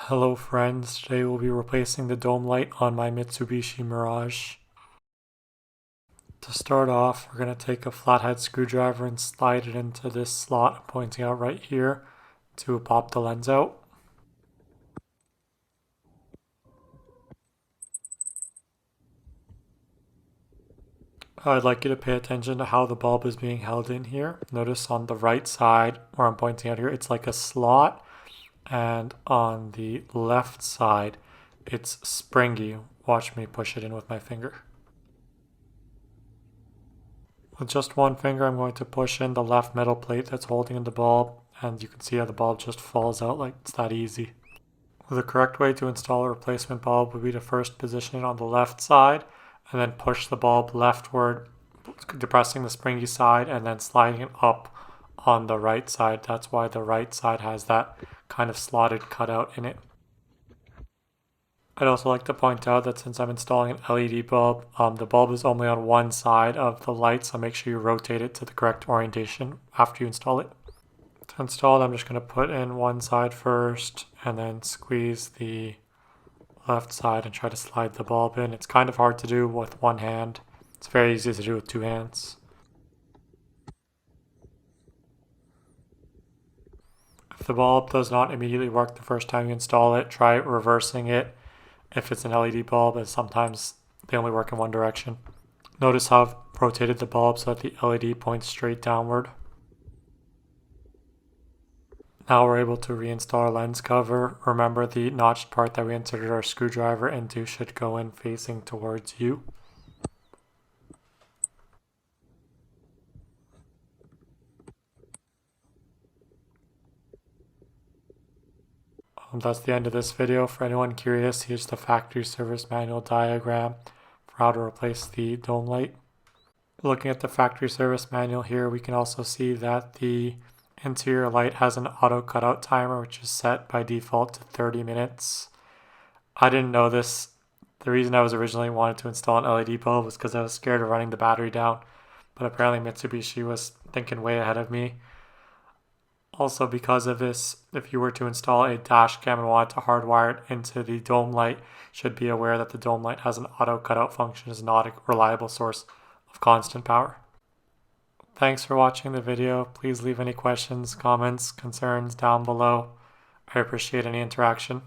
Hello friends, today we'll be replacing the dome light on my Mitsubishi Mirage. To start off, we're going to take a flathead screwdriver and slide it into this slot I'm pointing out right here to pop the lens out. I'd like you to pay attention to how the bulb is being held in here. Notice on the right side, where I'm pointing out here, it's like a slot, and on the left side, it's springy. Watch me push it in with my finger. With just one finger, I'm going to push in the left metal plate that's holding in the bulb, and you can see how the bulb just falls out. Like, it's that easy. The correct way to install a replacement bulb would be to first position it on the left side and then push the bulb leftward, depressing the springy side and then sliding it up on the right side. That's why the right side has that kind of slotted cutout in it. I'd also like to point out that since I'm installing an LED bulb, the bulb is only on one side of the light, so make sure you rotate it to the correct orientation after you install it. To install it, I'm just going to put in one side first and then squeeze the left side and try to slide the bulb in. It's kind of hard to do with one hand. It's very easy to do with two hands. If the bulb does not immediately work the first time you install it, try reversing it. If it's an LED bulb, as sometimes they only work in one direction. Notice how I've rotated the bulb so that the LED points straight downward. Now we're able to reinstall our lens cover. Remember, the notched part that we inserted our screwdriver into should go in facing towards you. That's the end of this video. For anyone curious, here's the factory service manual diagram for how to replace the dome light. Looking at the factory service manual here, we can also see that the interior light has an auto cutout timer, which is set by default to 30 minutes. I didn't know this. The reason I was originally wanted to install an LED bulb was because I was scared of running the battery down, but apparently Mitsubishi was thinking way ahead of me. Also, because of this, if you were to install a dash cam and wanted to hardwire it into the dome light, you should be aware that the dome light has an auto cutout function, is not a reliable source of constant power. Thanks for watching the video. Please leave any questions, comments, concerns down below. I appreciate any interaction.